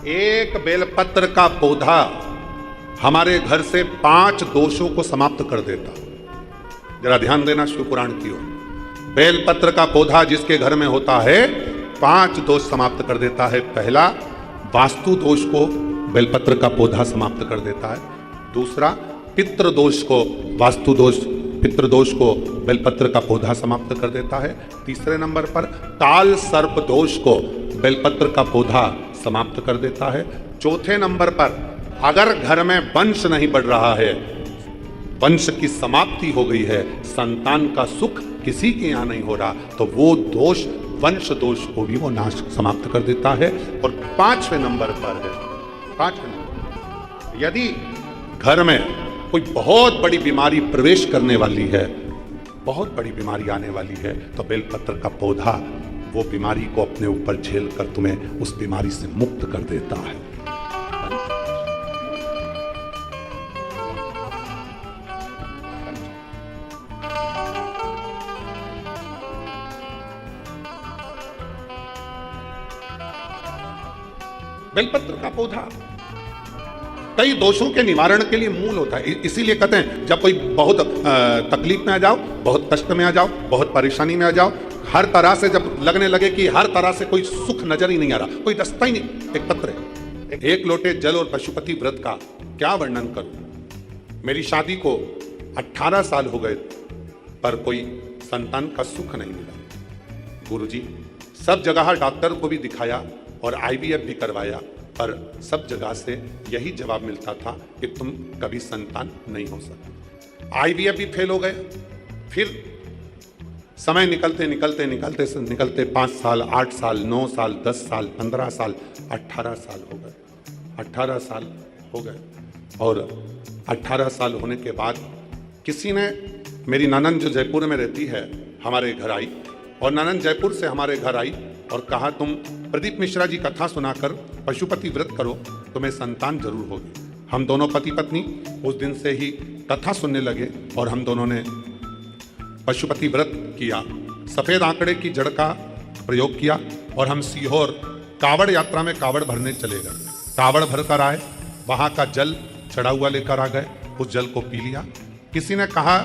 एक बेलपत्र का पौधा हमारे घर से 5 दोषों को समाप्त कर देता। जरा ध्यान देना शिव पुराण की ओर। बेलपत्र का पौधा जिसके घर में होता है 5 दोष समाप्त कर देता है। पहला, वास्तु दोष को बेलपत्र का पौधा समाप्त कर देता है। दूसरा, पितृ दोष को, वास्तु दोष पितृ दोष को बेलपत्र का पौधा समाप्त कर देता है। तीसरे नंबर पर काल सर्प दोष को बेलपत्र का पौधा समाप्त कर देता है। चौथे नंबर पर अगर घर में वंश नहीं बढ़ रहा है, वंश की समाप्ति हो गई है, संतान का सुख किसी के यहां नहीं हो रहा, तो वो दोष, वंश दोष को भी वो नाश समाप्त कर देता है। और 5वें नंबर पर है, 5वें नंबर, यदि घर में कोई बहुत बड़ी बीमारी प्रवेश करने वाली है, बहुत बड़ी बीमारी आने वाली है, तो बेलपत्र का पौधा वो बीमारी को अपने ऊपर झेल कर तुम्हें उस बीमारी से मुक्त कर देता है। बेलपत्र का पौधा कई दोषों के निवारण के लिए मूल होता है। इसीलिए कहते हैं जब कोई बहुत तकलीफ में आ जाओ, बहुत कष्ट में आ जाओ, बहुत परेशानी में आ जाओ, हर तरह से जब लगने लगे कि हर तरह से कोई सुख नजर ही नहीं आ रहा, कोई रास्ता ही नहीं, एक पत्र है। एक लोटे जल और पशुपति व्रत का क्या वर्णन करूं। मेरी शादी को 18 साल हो गए पर कोई संतान का सुख नहीं मिला। गुरुजी, सब जगह डॉक्टर को भी दिखाया और IVF भी करवाया, पर सब जगह से यही जवाब मिलता था कि तुम कभी संतान नहीं हो सकते। IVF भी फेल हो गए। फिर समय निकलते निकलते निकलते निकलते 5 साल, 8 साल, 9 साल, 10 साल, 15 साल, 18 साल हो गए। 18 साल हो गए और 18 साल होने के बाद किसी ने, मेरी ननंद जो जयपुर में रहती है, हमारे घर आई, और ननंद जयपुर से हमारे घर आई और कहा तुम प्रदीप मिश्रा जी कथा सुनाकर पशुपति व्रत करो, तुम्हें संतान जरूर होगी। हम दोनों पति पत्नी उस दिन से ही कथा सुनने लगे और हम दोनों ने पशुपति व्रत किया। सफेद आंकड़े की जड़ का प्रयोग किया और हम सीहोर कावड़ यात्रा में कावड़ भरने चले गए। कावड़ भर कर आए, वहाँ का जल चढ़ा हुआ लेकर आ गए, उस जल को पी लिया। किसी ने कहा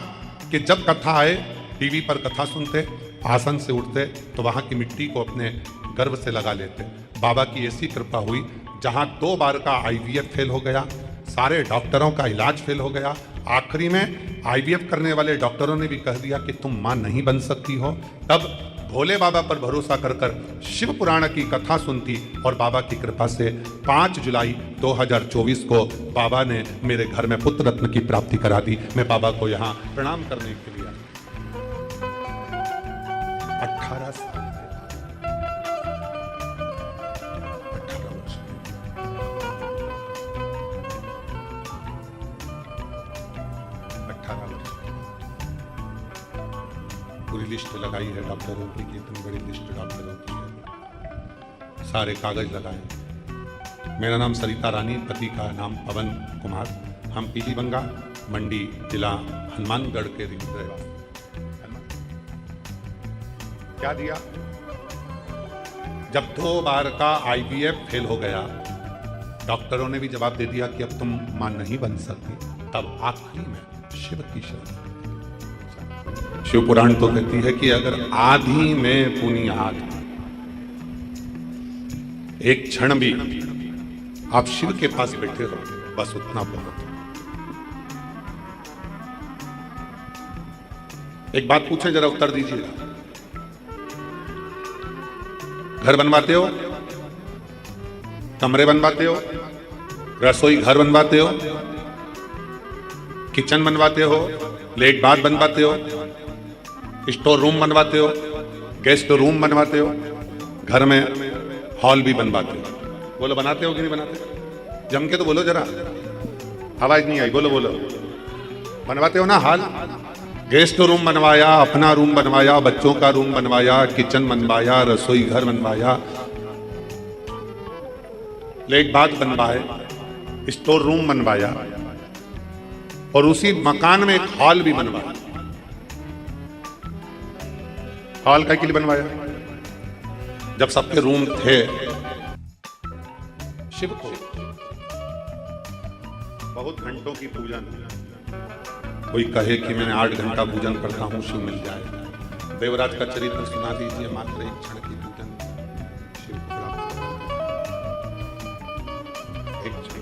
कि जब कथा आए, टीवी पर कथा सुनते, आसन से उठते तो वहाँ की मिट्टी को अपने गर्भ से लगा लेते। बाबा की ऐसी कृपा हुई, जहाँ 2 बार का IVF फेल हो गया, सारे डॉक्टरों का इलाज फेल हो गया, आखिरी में IVF करने वाले डॉक्टरों ने भी कह दिया कि तुम मां नहीं बन सकती हो। तब भोले बाबा पर भरोसा कर कर शिव पुराण की कथा सुनती और बाबा की कृपा से 5 जुलाई 2024 को बाबा ने मेरे घर में पुत्र रत्न की प्राप्ति करा दी। मैं बाबा को यहाँ प्रणाम करने के लिए 18 साल 18 वर्ष 18 वर्ष पूरी लिस्ट लगाई है डॉक्टरों की, इतनी बड़ी लिस्ट डॉक्टरों की है, सारे कागज लगाए। मेरा नाम सरिता रानी, पति का नाम पवन कुमार। हम पीली बंगा मंडी जिला हनुमानगढ़ के रहवासी। क्या दिया? जब 2 बार का IVF फेल हो गया, डॉक्टरों ने भी जवाब दे दिया कि अब तुम मां नहीं बन सकती, तब आखिरी में शिव की शरण। शिव पुराण तो कहती है कि अगर आधी में पुनी आग, एक क्षण भी आप शिव के पास बैठे हो, बस उतना बहुत। एक बात पूछें, जरा उत्तर दीजिएगा। घर बनवाते हो, कमरे बनवाते हो, रसोई घर बनवाते हो, किचन बनवाते हो, लेट बाथ बनवाते हो, स्टोर रूम बनवाते हो, गेस्ट रूम बनवाते हो, घर में हॉल भी बनवाते हो। बोलो, बनाते हो कि नहीं बनाते? जम के तो बोलो जरा, आवाज नहीं आई। बोलो बोलो, बनवाते हो ना? हॉल, गेस्ट रूम बनवाया, अपना रूम बनवाया, बच्चों का रूम बनवाया, किचन बनवाया, रसोई घर बनवाया, लेट बाथ बनवाए, स्टोर रूम बनवाया और उसी मकान में एक हॉल भी बनवाया। हॉल का के लिए बनवाया? जब सबके रूम थे, शिव को बहुत घंटों की पूजन, कोई कहे कि मैं 8 घंटा पूजन करता हूं, शिव मिल जाए। देवराज का चरित्र सुना दीजिए, मात्र एक क्षण की पूजन शिव प्राप्त, एक क्षण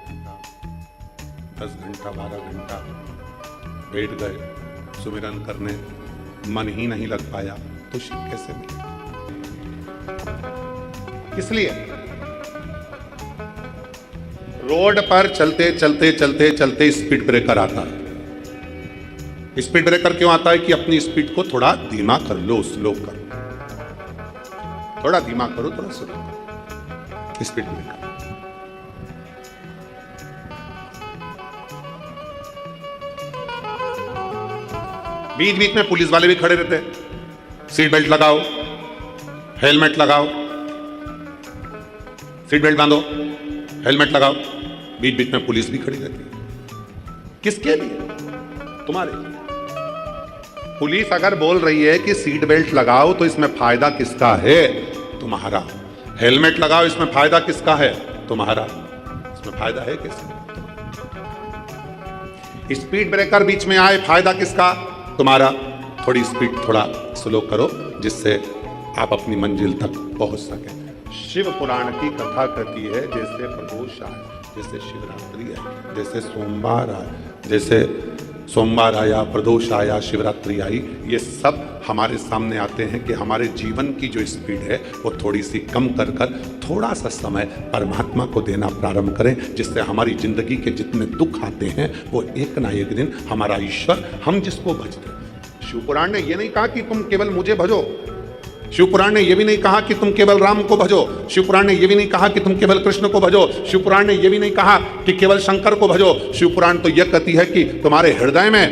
घंटा, 10 घंटा, 12 घंटा बैठ गए सुमिरन करने, मन ही नहीं लग पाया तो शिव कैसे मिले? इसलिए रोड पर चलते चलते चलते चलते स्पीड ब्रेकर आता है। स्पीड ब्रेकर क्यों आता है? कि अपनी स्पीड को थोड़ा धीमा कर लो, स्लो कर, थोड़ा धीमा करो, थोड़ा स्लो करो। स्पीड ब्रेकर बीच बीच में पुलिस वाले भी खड़े रहते हैं, सीट बेल्ट लगाओ, हेलमेट लगाओ, सीट बेल्ट बांधो, हेलमेट लगाओ। बीच बीच में पुलिस भी खड़ी रहती है। किसके लिए? तुम्हारे लिए। पुलिस अगर बोल रही है कि सीट बेल्ट लगाओ तो इसमें फायदा किसका है? तुम्हारा। हेलमेट लगाओ, इसमें फायदा किसका है? तुम्हारा। इसमें फायदा है किसका? स्पीड ब्रेकर बीच में आए, फायदा किसका? तुम्हारा। थोड़ी स्पीड थोड़ा स्लो करो जिससे आप अपनी मंजिल तक पहुंच सकें। शिव पुराण की कथा कहती है जैसे प्रदोष आए, जैसे शिवरात्रि आई, जैसे सोमवार आए, जैसे सोमवार आया, प्रदोष आया, शिवरात्रि आई, ये सब हमारे सामने आते हैं कि हमारे जीवन की जो स्पीड है वो थोड़ी सी कम कर थोड़ा सा समय परमात्मा को देना प्रारंभ करें, जिससे हमारी जिंदगी के जितने दुख आते हैं वो एक ना एक दिन हमारा ईश्वर, हम जिसको भजते हैं। शिवपुराण ने ये नहीं कहा कि तुम केवल मुझे भजो, शिवपुराण ने यह भी नहीं कहा कि तुम केवल राम को भजो, शिवपुराण ने यह भी नहीं कहा कि तुम केवल कृष्ण को भजो, शिवपुराण ने यह भी नहीं कहा कि केवल शंकर को भजो। शिवपुराण तो यह कहती है कि तुम्हारे हृदय में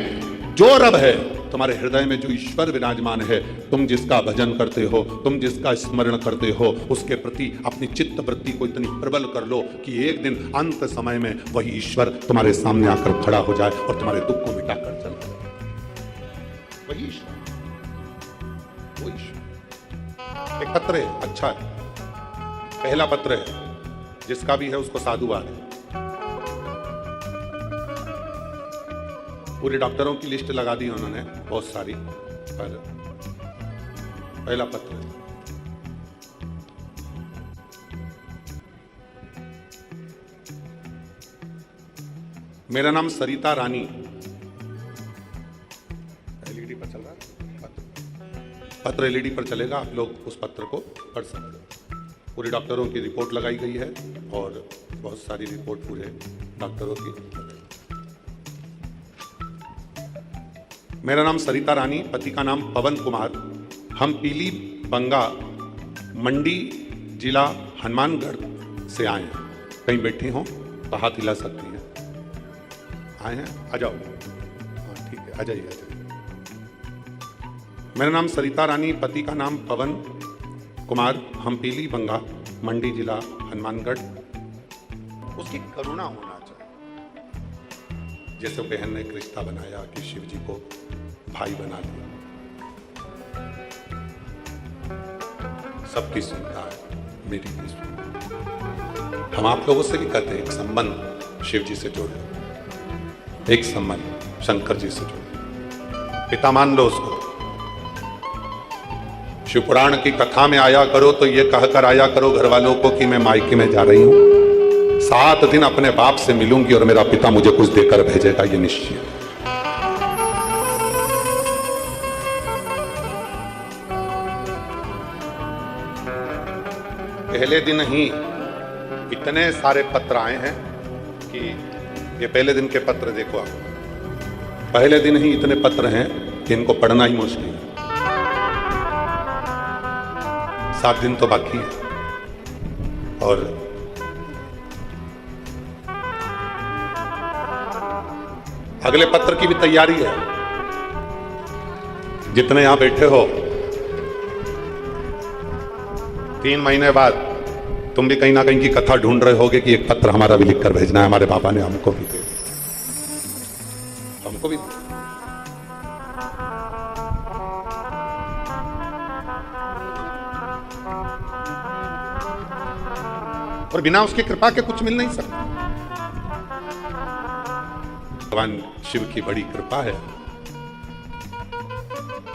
जो रब है, तुम्हारे हृदय में जो ईश्वर विराजमान है, तुम जिसका भजन करते हो, तुम जिसका स्मरण करते हो, उसके प्रति अपनी चित्त वृत्ति को इतनी प्रबल कर लो कि एक दिन अंत समय में वही ईश्वर तुम्हारे सामने आकर खड़ा हो जाए और तुम्हारे दुख को मिटाकर चल जाए। वही ईश्वर, वही ईश्वर। एक पत्र है, अच्छा है, पहला पत्र है, जिसका भी है उसको साधुवाद है। पूरे डॉक्टरों की लिस्ट लगा दी उन्होंने बहुत सारी, पर पहला पत्र है। मेरा नाम सरिता रानी, एलईडी पर चल रहा है पत्र, एलईडी पर चलेगा, आप लोग उस पत्र को पढ़ सकते हो। पूरे डॉक्टरों की रिपोर्ट लगाई गई है और बहुत सारी रिपोर्ट पूरे डॉक्टरों की। मेरा नाम सरिता रानी, पति का नाम पवन कुमार, हम पीली बंगा मंडी जिला हनुमानगढ़ से आए हैं। कहीं बैठी हों तो हाथ हिला सकती हैं। आए हैं, आ जाओ। हाँ ठीक है, आ जाइए, आ जाइए। मेरा नाम सरिता रानी, पति का नाम पवन कुमार, हम पीली बंगा मंडी जिला हनुमानगढ़। उसकी करुणा होना चाहिए, जैसे बहन ने एक रिश्ता बनाया कि शिव जी को भाई बना दिया। सबकी सुनता है, मेरी भी सुनता। हम आप लोगों से भी कहते हैं एक संबंध शिव जी से जोड़ लो, एक संबंध शंकर जी से जोड़ लो, पिता मान लो उसको। शिव पुराण की कथा में आया करो तो ये कहकर आया करो घर वालों को कि मैं मायके में जा रही हूं, 7 दिन अपने बाप से मिलूंगी और मेरा पिता मुझे कुछ देकर भेजेगा, ये निश्चय। पहले दिन ही इतने सारे पत्र आए हैं कि ये पहले दिन के पत्र देखो आप, पहले दिन ही इतने पत्र हैं कि इनको पढ़ना ही मुश्किल है। 7 दिन तो बाकी है और अगले पत्र की भी तैयारी है। जितने यहां बैठे हो, 3 महीने बाद तुम भी कहीं ना कहीं की कथा ढूंढ रहे होगे कि एक पत्र हमारा भी लिखकर भेजना है, हमारे पापा ने हमको भी दे दिया। उनको भी। और बिना उसकी कृपा के कुछ मिल नहीं सकता। भगवान शिव की बड़ी कृपा है।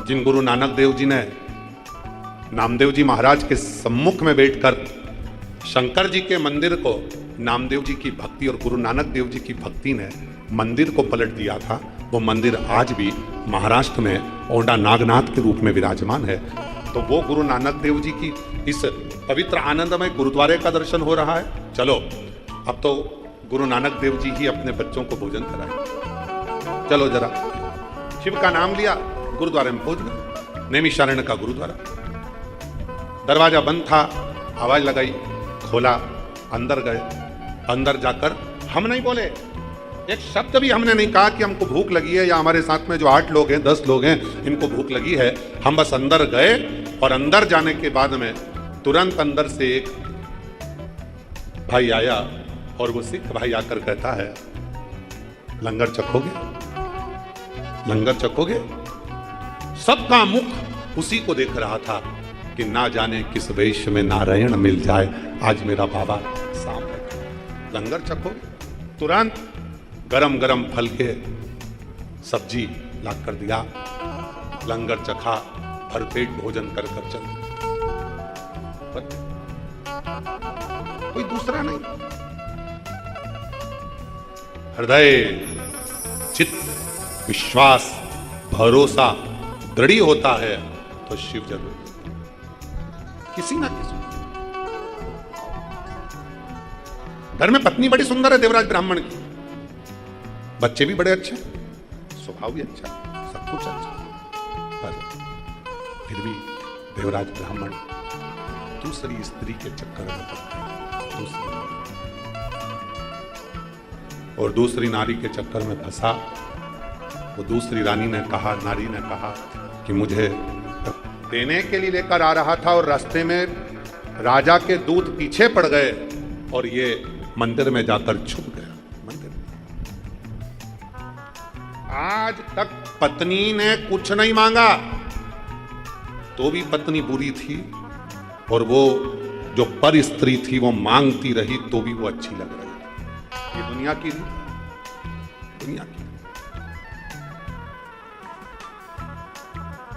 जिन गुरु नानक देव जी ने नामदेव जी महाराज के सम्मुख में बैठकर शंकर जी के मंदिर को नामदेव जी की भक्ति और गुरु नानक देव जी की भक्ति ने मंदिर को पलट दिया था, वो मंदिर आज भी महाराष्ट्र में ओंडा नागनाथ के रूप में विराजमान है। तो वो गुरु नानक देव जी की इस पवित्र आनंदमय गुरुद्वारे का दर्शन हो रहा है। चलो अब तो गुरु नानक देव जी ही अपने बच्चों को भोजन कराए। चलो जरा, शिव का नाम लिया, गुरुद्वारे में पहुंच गए। नैमिषारण्य का गुरुद्वारा, दरवाजा बंद था, आवाज लगाई, खोला, अंदर गए। अंदर जाकर हम नहीं बोले, एक शब्द भी हमने नहीं कहा कि हमको भूख लगी है, या हमारे साथ में जो 8 लोग हैं 10 लोग हैं इनको भूख लगी है। हम बस अंदर गए और अंदर जाने के बाद में तुरंत अंदर से एक भाई आया और वो सिख भाई आकर कहता है, लंगर चखोगे, लंगर चखोगे। सबका मुख उसी को देख रहा था कि ना जाने किस वेश में नारायण मिल जाए, आज मेरा बाबा सामने, लंगर चखोगे। तुरंत गरम गरम फल के सब्जी ला कर दिया, लंगर चखा, भरपेट भोजन कर कर चल। कोई दूसरा नहीं, हृदय चित्त विश्वास भरोसा दृढ़ होता है तो शिव जरूर किसी ना किसी। घर में पत्नी बड़ी सुंदर है देवराज ब्राह्मण की, बच्चे भी बड़े अच्छे, स्वभाव भी अच्छा, सब कुछ अच्छा, पर फिर भी देवराज ब्राह्मण दूसरी स्त्री के चक्कर में पड़ गए, और दूसरी नारी के चक्कर में फंसा। वो दूसरी रानी ने कहा, नारी ने कहा कि मुझे देने के लिए लेकर आ रहा था और रास्ते में राजा के दूत पीछे पड़ गए और ये मंदिर में जाकर छुप गया। मंदिर आज तक पत्नी ने कुछ नहीं मांगा तो भी पत्नी बुरी थी, और वो जो पर स्त्री थी वो मांगती रही तो भी वो अच्छी लग रही थी। ये दुनिया की दुनिया की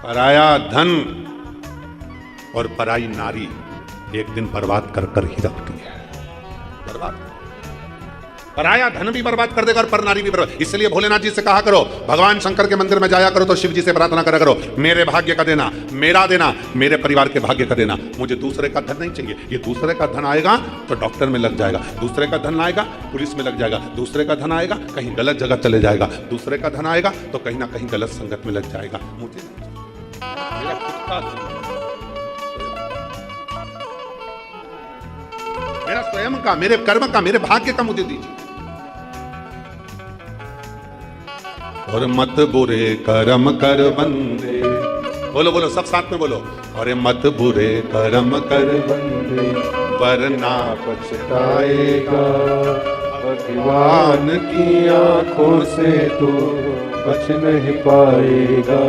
पराया धन और पराई नारी एक दिन बर्बाद कर कर ही रखती है। बर्बाद, पराया धन भी बर्बाद कर देगा और पर नारी भी बर्बाद। इसलिए भोलेनाथ जी से कहा करो, भगवान शंकर के मंदिर में जाया करो तो शिव जी से प्रार्थना करा करो, मेरे भाग्य का देना, मेरा देना, मेरे परिवार के भाग्य का देना, मुझे दूसरे का धन नहीं चाहिए। ये दूसरे का धन आएगा तो डॉक्टर में लग जाएगा, दूसरे का धन आएगा पुलिस में लग जाएगा, दूसरे का धन आएगा कहीं गलत जगह चले जाएगा, दूसरे का धन आएगा तो कहीं ना कहीं गलत संगत में लग जाएगा। मुझे मेरा खुद का धन, मेरा स्वयं का, मेरे कर्म का, मेरे भाग्य का मुझे दीजिए। और मत बुरे कर्म कर बंदे, बोलो बोलो सब साथ में बोलो, और मत बुरे कर्म कर बंदे वरना पछताएगा, भगवान की आंखों से तू बच नहीं पाएगा,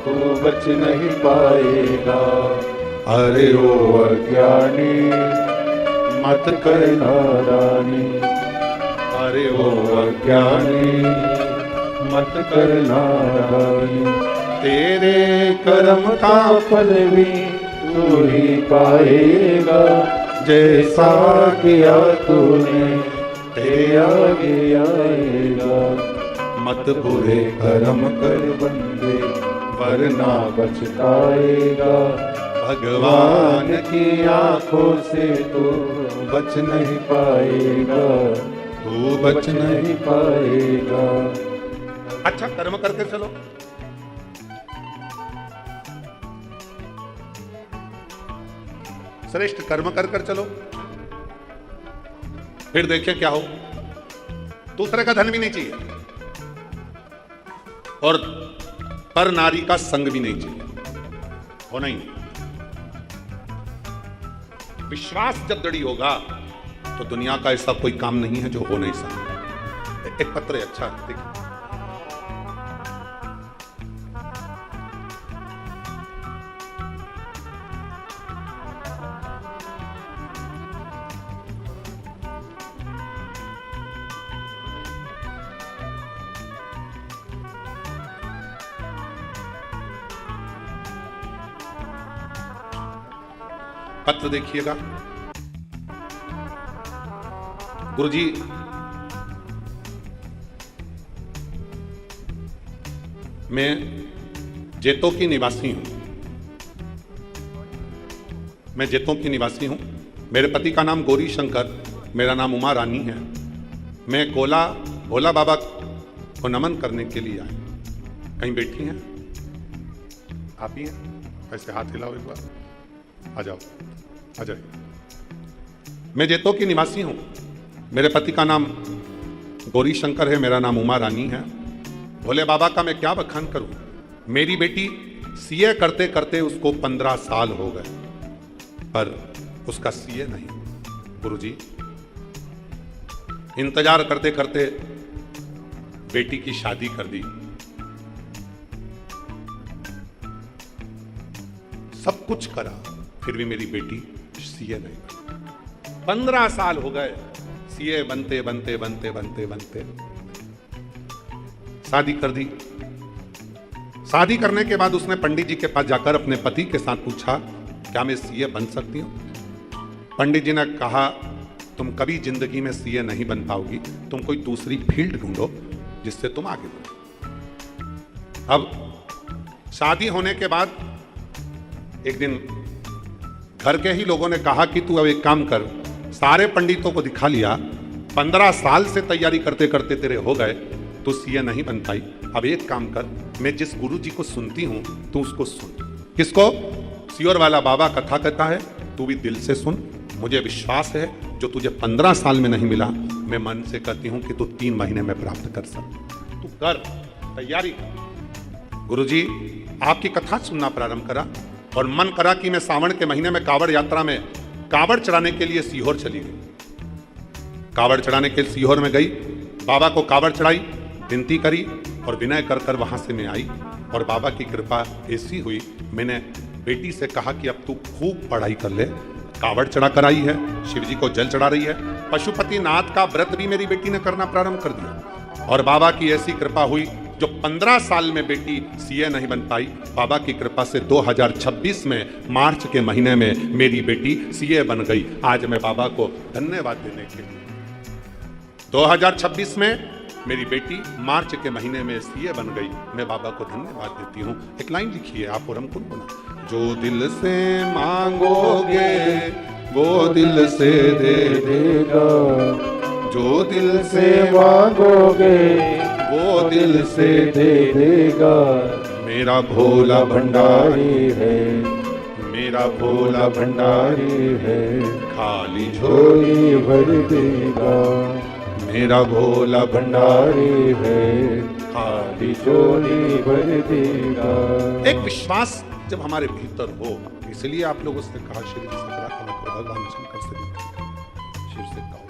तू बच नहीं पाएगा। अरे ओ अज्ञानी मत कर नादानी, अरे ओ अज्ञानी मत कर नादानी, तेरे कर्म का फल भी तू ही पाएगा, जैसा किया तूने तेरे आगे आएगा। मत बुरे कर्म कर बंदे वरना पछताएगा, भगवान की आंखों से तू बच नहीं पाएगा, तू बच नहीं पाएगा। अच्छा कर्म करके चलो, श्रेष्ठ कर्म कर कर चलो, फिर देखिए क्या हो। दूसरे का धन भी नहीं चाहिए और पर नारी का संग भी नहीं चाहिए, होना ही नहीं। विश्वास जब दृढ़ होगा तो दुनिया का ऐसा कोई काम नहीं है जो हो नहीं सकता। एक पत्र है, अच्छा देखिए, पत्र देखिएगा। गुरुजी, मैं जेतों की निवासी हूं। मैं जेतों की निवासी हूं। मेरे पति का नाम गौरी शंकर, मेरा नाम उमा रानी है। मैं भोला बाबा को नमन करने के लिए आई। कहीं बैठी हैं? आप ही हैं? ऐसे हाथ हिलाओ एक बार। आ जाओ, आ जाइए। मैं जेतों की निवासी हूं। मेरे पति का नाम गौरी शंकर है, मेरा नाम उमा रानी है। भोले बाबा का मैं क्या बखान करूं। मेरी बेटी सीए करते करते उसको 15 साल हो गए, पर उसका सीए नहीं। गुरुजी, इंतजार करते करते बेटी की शादी कर दी। सब कुछ करा, फिर भी मेरी बेटी सीए नहीं बनी। 15 साल हो गए सीए बनते बनते बनते बनते बनते शादी कर दी। शादी करने के बाद उसने पंडित जी के पास जाकर अपने पति के साथ पूछा, क्या मैं सीए बन सकती हूं? पंडित जी ने कहा, तुम कभी जिंदगी में सीए नहीं बन पाओगी, तुम कोई दूसरी फील्ड ढूंढो जिससे तुम आगे बढ़ो। अब शादी होने के बाद एक दिन घर के ही लोगों ने कहा कि तू अब एक काम कर, सारे पंडितों को दिखा लिया, 15 साल से तैयारी करते करते तेरे हो गए, तू सीए नहीं बन पाई। अब एक काम कर, मैं जिस गुरु जी को सुनती हूं तू उसको सुन। किसको? सियोर वाला बाबा कथा कहता है, तू भी दिल से सुन। मुझे विश्वास है जो तुझे 15 साल में नहीं मिला, मैं मन से कहती हूं कि तू 3 महीने में प्राप्त कर सकती। तू कर, तैयारी कर। गुरुजी आपकी कथा सुनना प्रारंभ करा और मन करा कि मैं सावन के महीने में कावड़ यात्रा में कावड़ चढ़ाने के लिए सीहोर चली गई। कावड़ चढ़ाने के लिए सीहोर में गई, बाबा को कावड़ चढ़ाई, विनती करी और विनय कर कर वहां से मैं आई। और बाबा की कृपा ऐसी हुई, मैंने बेटी से कहा कि अब तू खूब पढ़ाई कर ले। कावड़ चढ़ा कर आई है, शिव जी को जल चढ़ा रही है। पशुपति नाथ का व्रत भी मेरी बेटी ने करना प्रारंभ कर दिया। और बाबा की ऐसी कृपा हुई, जो 15 साल में बेटी सीए नहीं बन पाई, बाबा की कृपा से 2026 में मार्च के महीने में मेरी बेटी सीए बन गई। आज मैं बाबा को धन्यवाद देने के लिए 2026 में मेरी बेटी मार्च के महीने में सीए बन गई। मैं बाबा को धन्यवाद देती हूँ। एक लाइन लिखिए आप और हम गुनगुना। जो दिल से मांगोगे वो दिल से दे देगा, जो दिल से मांगोगे वो दिल से दे देगा। मेरा भोला भंडारी है, मेरा भोला भंडारी है, खाली झोली भर देगा। मेरा भोला भंडारी है, खाली झोली भर देगा। एक विश्वास जब हमारे भीतर हो, इसलिए आप लोगों से कहा श्री भगवान शंकर से शिव से कहो,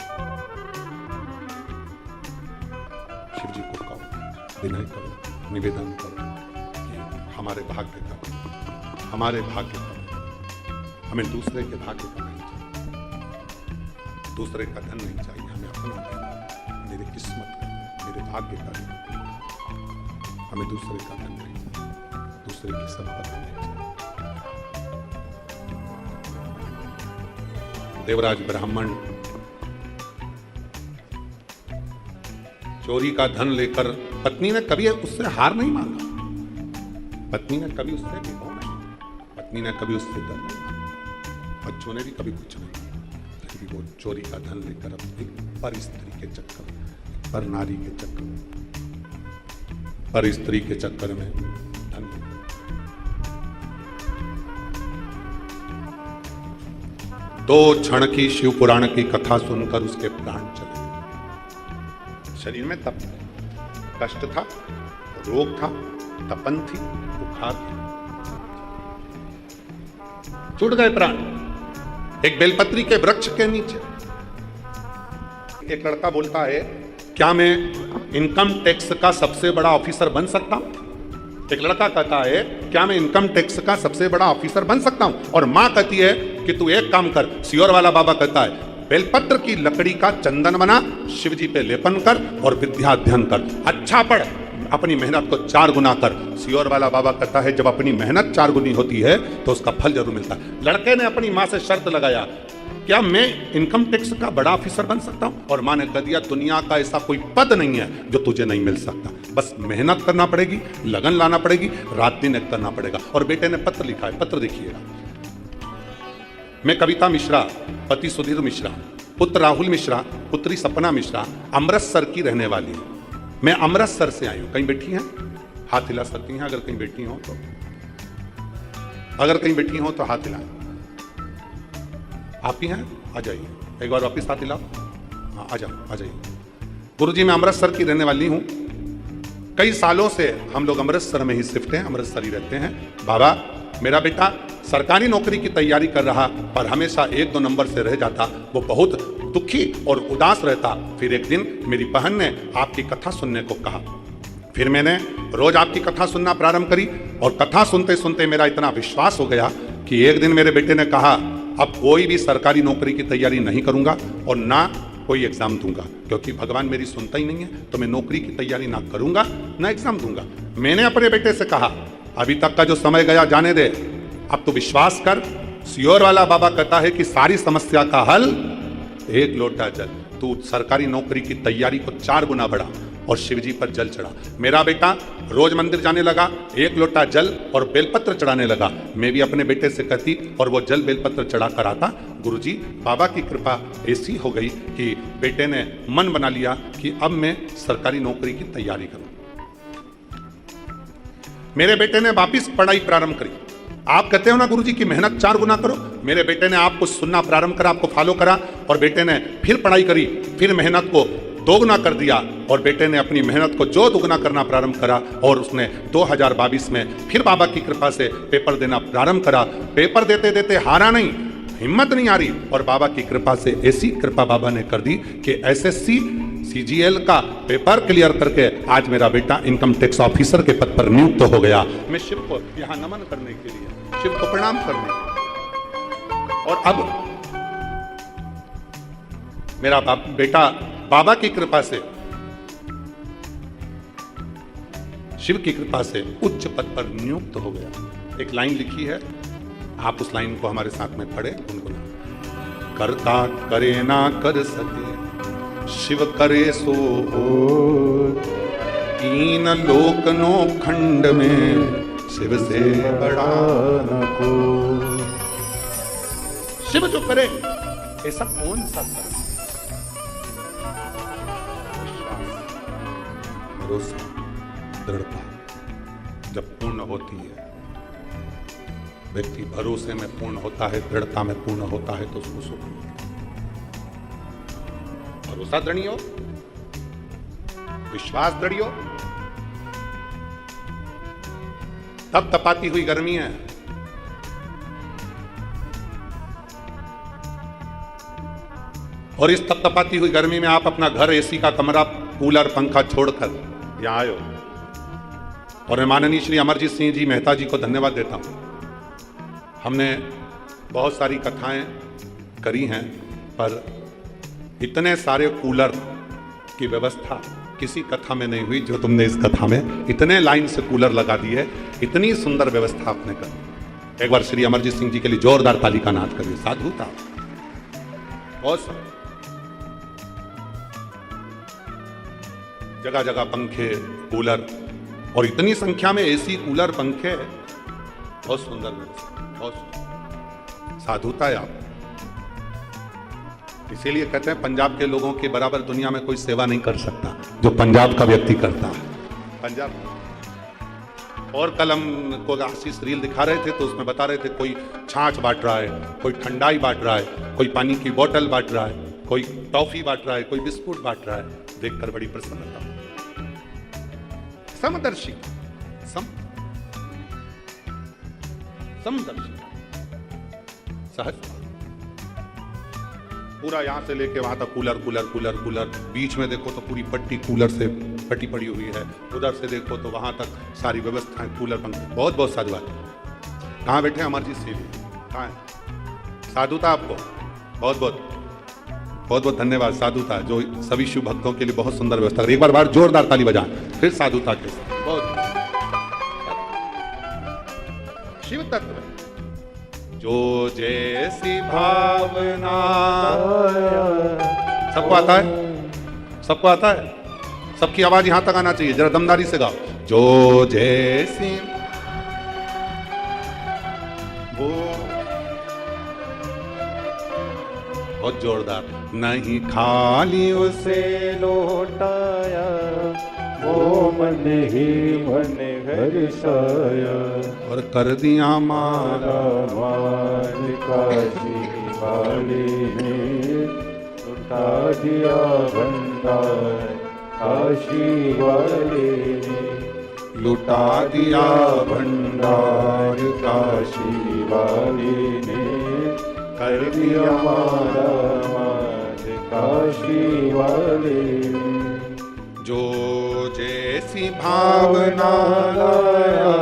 शिव जी को कहो, विनय करो, निवेदन करो कि हमारे भाग्य का, हमारे भाग्य का, हमें दूसरे के भाग्य का नहीं चाहिए, दूसरे का धन नहीं चाहिए, हमें अपना धन, मेरी किस्मत का, मेरे भाग्य का, हमें दूसरे का धन नहीं चाहिए, दूसरे की संपत्ति नहीं चाहिए। देवराज ब्राह्मण चोरी का धन लेकर, पत्नी ने कभी उससे हार नहीं मांगा, पत्नी ने कभी उससे विभो नहीं, पत्नी ने कभी उससे डर नहीं मांगा, बच्चों ने भी कभी कुछ नहीं, फिर भी वो चोरी का धन लेकर अपनी पर स्त्री के चक्कर में, पर नारी के चक्कर में, पर स्त्री के चक्कर में धन। दो क्षण की शिव पुराण की कथा सुनकर उसके प्राण चले गए। शरीर में तप, कष्ट था, रोग था, तपन थी, बुखार था, छूट गए प्राण। एक बेलपत्री के वृक्ष के नीचे एक लड़का बोलता है, क्या मैं इनकम टैक्स का सबसे बड़ा ऑफिसर बन सकता हूं? एक लड़का कहता है, क्या मैं इनकम टैक्स का सबसे बड़ा ऑफिसर बन सकता हूं? और मां कहती है कि तू एक काम कर। सियोर वाला बाबा कहता है, बेलपत्र की लकड़ी का चंदन बना, शिव जी पे लेपन कर और विद्या अध्ययन कर, अच्छा पढ़, अपनी मेहनत को 4 गुना कर। सियोर वाला बाबा कहता है जब अपनी मेहनत 4 गुनी होती है तो उसका फल जरूर मिलता है। लड़के ने अपनी माँ से शर्त लगाया, क्या मैं इनकम टैक्स का बड़ा ऑफिसर बन सकता हूं? और माँ ने कह दिया, दुनिया का ऐसा कोई पद नहीं है जो तुझे नहीं मिल सकता, बस मेहनत करना पड़ेगी, लगन लाना पड़ेगी, रात दिन एक करना पड़ेगा। और बेटे ने पत्र लिखा है, पत्र देखिएगा। मैं कविता मिश्रा, पति सुधीर मिश्रा, पुत्र राहुल मिश्रा, पुत्री सपना मिश्रा, अमृतसर की रहने वाली हूं। मैं अमृतसर से आई हूं। कहीं बैठी हैं? हाथ हिला सकती हैं अगर कहीं बैठी हो तो। अगर कहीं बैठी हो तो हाथ हिलाएं। आप ही हैं? आ जाइए, एक बार वापिस हाथ हिलाओ। हाँ, आ जाओ, आ जाइए। गुरुजी, मैं अमृतसर की रहने वाली हूं। कई सालों से हम लोग अमृतसर में ही शिफ्ट हैं, अमृतसर ही रहते हैं। बाबा, मेरा बेटा सरकारी नौकरी की तैयारी कर रहा पर हमेशा 1-2 नंबर से रह जाता। वो बहुत दुखी और उदास रहता। फिर एक दिन मेरी बहन ने आपकी कथा सुनने को कहा। फिर मैंने रोज आपकी कथा सुनना प्रारंभ करी और कथा सुनते सुनते मेरा इतना विश्वास हो गया कि एक दिन मेरे बेटे ने कहा, अब कोई भी सरकारी नौकरी की तैयारी नहीं करूंगा और ना कोई एग्जाम दूंगा, क्योंकि भगवान मेरी सुनता ही नहीं है, तो मैं नौकरी की तैयारी ना करूंगा ना एग्जाम दूंगा। मैंने अपने बेटे से कहा, अभी तक का जो समय गया जाने दे, अब तो विश्वास कर। सियोर वाला बाबा कहता है कि सारी समस्या का हल 1 लोटा जल। तू सरकारी नौकरी की तैयारी को 4 गुना बढ़ा और शिवजी पर जल चढ़ा। मेरा बेटा रोज मंदिर जाने लगा, 1 लोटा जल और बेलपत्र चढ़ाने लगा। मैं भी अपने बेटे से कहती और वो जल बेलपत्र चढ़ा कर आता। गुरुजी, बाबा की कृपा ऐसी हो गई कि बेटे ने मन बना लिया कि अब मैं सरकारी नौकरी की तैयारी करूं। मेरे बेटे ने वापिस पढ़ाई प्रारंभ करी। आप कहते हो ना गुरुजी की मेहनत 4 गुना करो। मेरे बेटे ने आपको सुनना प्रारंभ करा, आपको फॉलो करा और बेटे ने फिर पढ़ाई करी, फिर मेहनत को 2 गुना कर दिया और बेटे ने अपनी मेहनत को जो दुगना करना प्रारंभ करा और उसने 2022 में फिर बाबा की कृपा से पेपर देना प्रारंभ करा। पेपर देते देते हारा नहीं, हिम्मत नहीं आ रही और बाबा की कृपा से ऐसी कृपा बाबा ने कर दी कि एसएससी सीजीएल का पेपर क्लियर करके आज मेरा बेटा इनकम टैक्स ऑफिसर के पद पर नियुक्त हो गया। मैं शिव को यहां नमन करने के लिए, शिव को प्रणाम करने के लिए। और अब मेरा बेटा बाबा की कृपा से, शिव की कृपा से उच्च पद पर नियुक्त हो गया। एक लाइन लिखी है, आप उस लाइन को हमारे साथ में पढ़े, गुनगुना। करता करे ना कर सके शिव करे सो होत, 3 लोक 9 खंड में शिव से बड़ा न को। शिव जो करे ऐसा कौन सा करे? भरोसा, दृढ़ता जब पूर्ण होती है, व्यक्ति भरोसे में पूर्ण होता है, दृढ़ता में पूर्ण होता है तो उसको सुख मिलता है। भरोसा दृढ़ हो, विश्वास दृढ़ हो, तब तपाती हुई गर्मी है। और इस तपतपाती हुई गर्मी में आप अपना घर, एसी का कमरा, कूलर, पंखा छोड़कर यहां आए हो। और मैं माननीय श्री अमरजीत सिंह जी मेहता जी को धन्यवाद देता हूं। हमने बहुत सारी कथाएं करी हैं पर इतने सारे कूलर की व्यवस्था किसी कथा में नहीं हुई जो तुमने इस कथा में इतने लाइन से कूलर लगा दिए, इतनी सुंदर व्यवस्था आपने कर। एक बार श्री अमरजीत सिंह जी के लिए जोरदार ताली का नाद करिए। साधुता बहुत जगह जगह पंखे, कूलर और इतनी संख्या में एसी, कूलर, पंखे, बहुत सुंदर व्यवस्था, बहुत सुंदर। साधुता है आप। इसीलिए कहते हैं पंजाब के लोगों के बराबर दुनिया में कोई सेवा नहीं कर सकता जो पंजाब का व्यक्ति करता है। पंजाब। और कल हमको आशीष रील दिखा रहे थे तो उसमें बता रहे थे कोई छाछ बांट रहा है, कोई ठंडाई बांट रहा है, कोई पानी की बोतल बांट रहा है, कोई टॉफी बांट रहा है, कोई बिस्कुट बांट रहा है। देखकर बड़ी प्रसन्नता। समदर्शी, समदर्शी, सहज। पूरा यहां से लेके वहां तक कूलर कूलर कूलर कूलर, बीच में देखो तो पूरी पट्टी कूलर से पट्टी पड़ी हुई है, उधर से देखो तो वहां तक सारी व्यवस्थाएं, कूलर, पंखे। बहुत बहुत साधुवाद। कहाँ बैठे अमरजीत सिंह जी? कहाँ है? साधुता आपको बहुत बहुत। बहुत बहुत धन्यवाद साधुता, जो सभी शिव भक्तों के लिए बहुत सुंदर व्यवस्था करी। एक बार जोरदार ताली बजाएं फिर साधुता के साथ। बहुत शिव तत्व जो जैसी भावना, सबको आता है, सबको आता है, सबकी आवाज यहां तक आना चाहिए, जरा दमदारी से गाओ। जो जैसी वो, बहुत जोरदार। नहीं खाली उसे लौटाया, वो मन ही मन हर्षाया, और कर दिया माला मान काशी वाले ने लुटा दिया भंडार, काशी वाले ने लुटा दिया भंडार, काशी वाले ने कर दिया माला मान, काशी वाले ने जो जैसी भावना लाया,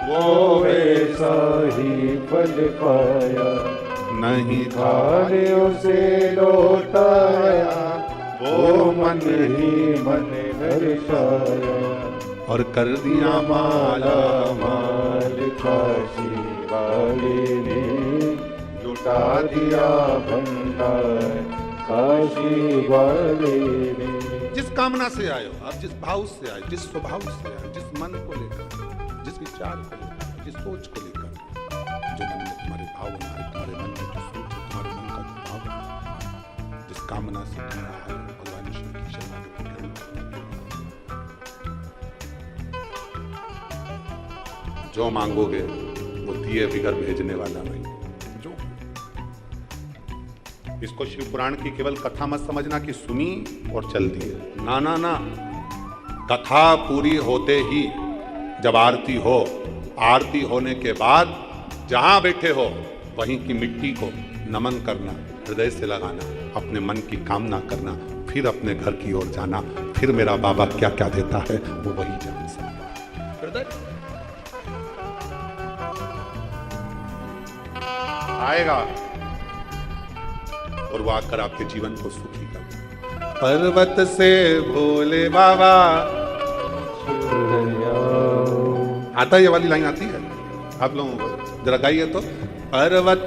वो वैसा ही फल पाया, नहीं खाने उसे लौटाया, वो मन ही मन हर्षाया, और कर दिया माला माल काशी वाले ने लुटा दिया भंडार, काशी वाले ने। जिस कामना से आए हो आप, जिस भाव से आए, जिस स्वभाव से आए, जिस मन को लेकर, जिस विचार को लेकर, जिस सोच को लेकर, जो मन में तुम्हारे भावना है, तुम्हारे मन में जो सोच है, तुम्हारे मन का जो भाव है, जिस कामना से तुम्हारा आए हो, भगवान ईश्वर की शरणागति करो। जो मांगोगे वो दिए बिगर भेजने वाला नहीं। जो इसको शिव पुराण की केवल कथा मत समझना कि सुनी और चल दिए, ना ना ना। कथा पूरी होते ही जब आरती हो, आरती होने के बाद जहां बैठे हो वहीं की मिट्टी को नमन करना, हृदय से लगाना, अपने मन की कामना करना, फिर अपने घर की ओर जाना, फिर मेरा बाबा क्या क्या देता है वो वही जान सकता है। हृदय आएगा और वो आकर आपके जीवन को सुखी कर। पर्वत से भोले बाबा, आता है ये वाली लाइन आती है आप लोगों को, जरा गाइए तो। पर्वत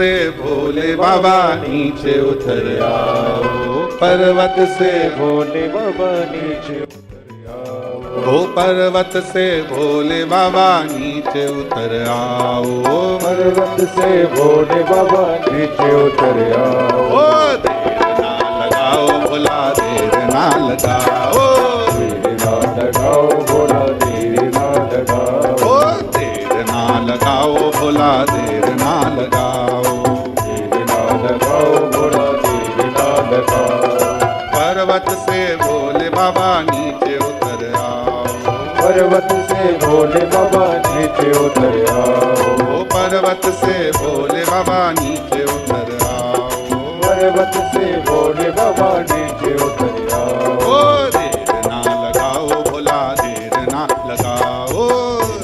से भोले बाबा नीचे उतर आओ, पर्वत से भोले बाबा नीचे ओ पर्वत से भोले बाबा नीचे उतर आओ, पर्वत से भोले बाबा नीचे उतर आओ। ओ देर ना लगाओ भोला, देर ना लगाओ, देर ना लगाओ भोला, देर ना लगाओ, ओ देर ना लगाओ भोला, देर ना लगाओ, देर ना लगाओ भोला, देर ना लगाओ। पर्वत से भोले बाबा नीचे उतर आओ, पर्वत से भोले बाबा नीचे उतर आओ, ओ पर्वत से भोले बाबा नीचे उतर आओ, पर्वत से भोले बाबा नीचे उतर आओ। ओ देर ना लगाओ भोला, देर ना लगाओ,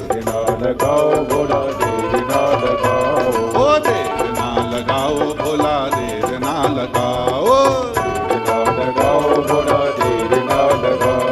देर ना लगाओ भोला, देर ना लगाओ, ओ देर ना लगाओ भोला, देर ना लगाओ, देर ना लगाओ भोला, देर ना लगाओ।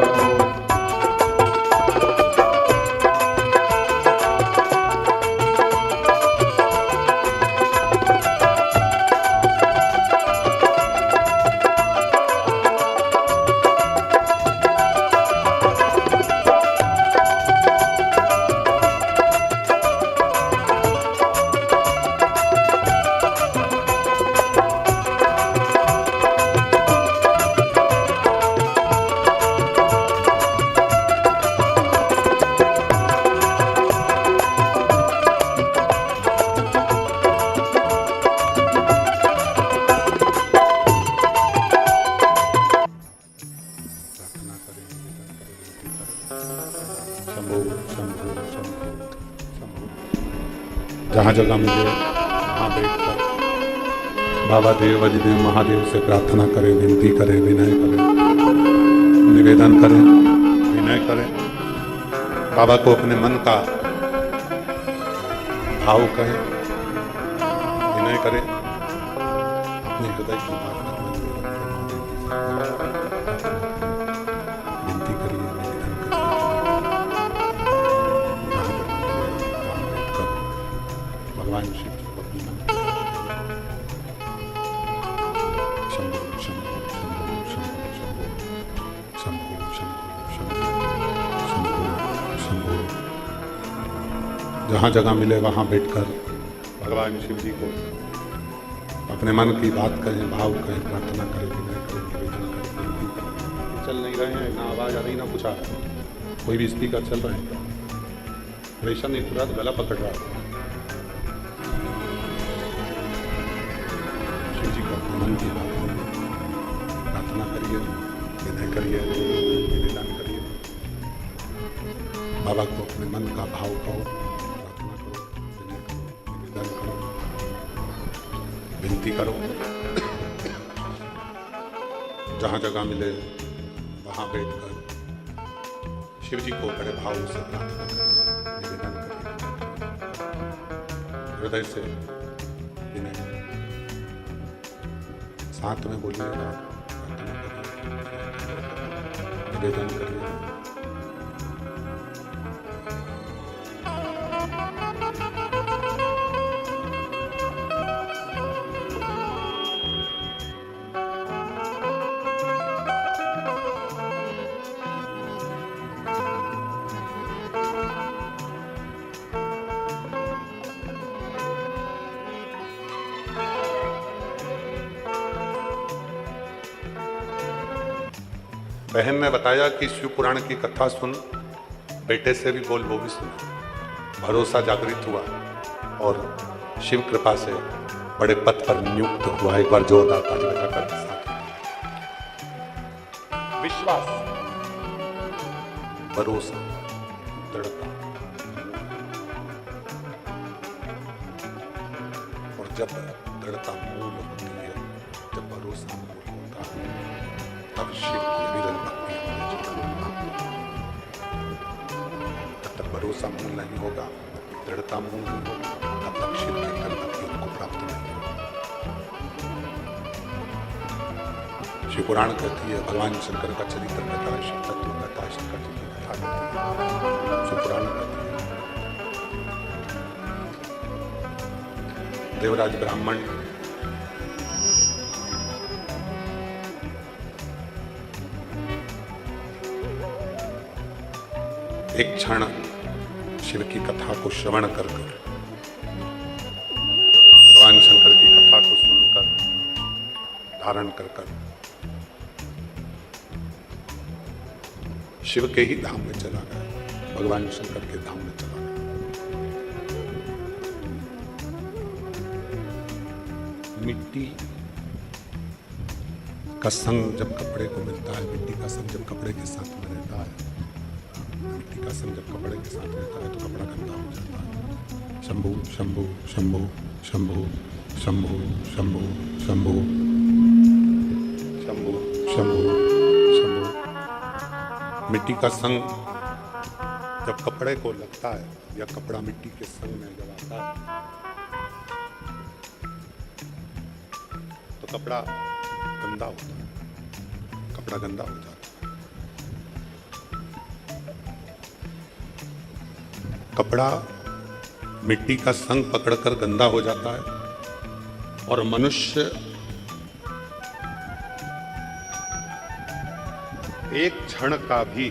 जहाँ जगह मिले वहाँ बैठकर बाबा देव अजदेव महादेव से प्रार्थना करें, विनती करें, विनय करें, निवेदन करें, विनय करें। बाबा को अपने मन का भाव कहें, करें अपने हृदय की बात भगवान के विनती करिए, निवेदन करिए। जहाँ बैठकर भगवान शिव जी को अपनी मन शंभो शंभो शंभो शंभो शंभो शंभो शंभो शंभो। जहाँ जगह मिले वहाँ बैठकर भगवान शिव जी को अपने मन की बात करें, भाव करें, प्रार्थना करें, विनय करें, निवेदन करें, विनती करें। चल नहीं रहे हैं, ना आवाज़ आ रही, ना कुछ आ रहा है, कोई भी स्पीकर चल रहे हैं, प्रेशर नहीं पूरा, गला पकड़ रहा है। शिव जी को अपने मन की बात करिए, प्रार्थना करिए, विनय करिए, निवेदन करिए। बाबा को अपने मन का भाव कहो, प्रार्थना करो, विनय करो, निवेदन करो, विनती करो। जहाँ जगह मिले वहाँ बैठकर शिव जी को बड़े भाव से प्रार्थना करिए, निवेदन करिए, हृदय से विनय साथ में बोलिएगा, प्रार्थना करिए, निवेदन करिए। बहन ने बताया कि शिव पुराण की कथा सुन, बेटे से भी बोल, वो भी सुना। भरोसा जागृत हुआ और शिव कृपा से बड़े पद पर नियुक्त हुआ। एक बार जोरदार ताली बजाकर साथ विश्वास, भरोसा, दृढ़ता। और जब दृढ़ता मूल होती है, जब भरोसा मूल होता है, तब शिव की विरल भक्ति हमारे जीवन में प्राप्त होती है। जब तक भरोसा मूल नहीं होगा, दृढ़ता मूल नहीं होगा, तब तक शिव की विरल भक्ति हमको प्राप्त नहीं होगी। शिव पुराण कहती है, भगवान शंकर का चरित्र कहता है, शिव तत्व कहता है, शंकर जी की कथा कहती है, शिव पुराण कहती है। देवराज ब्राह्मण एक क्षण शिव की कथा को श्रवण कर भगवान शंकर की कथा को सुनकर, धारण कर शिव के ही धाम में चला गया, भगवान शंकर के धाम में चला गया। मिट्टी का संग जब कपड़े को मिलता है, मिट्टी का संग जब कपड़े के साथ में रहता है, मिट्टी का संग जब कपड़े के साथ रहता है तो कपड़ा गंदा हो जाता है। शंभु शंभु शंभु शंभु शंभु शंभु शंभु शंभु शंभु शंभु। मिट्टी का संग जब कपड़े को लगता है या कपड़ा मिट्टी के संग में जब आता है तो कपड़ा गंदा होता है, कपड़ा गंदा हो जाता है। कपड़ा मिट्टी का संग पकड़कर गंदा हो जाता है और मनुष्य एक क्षण का भी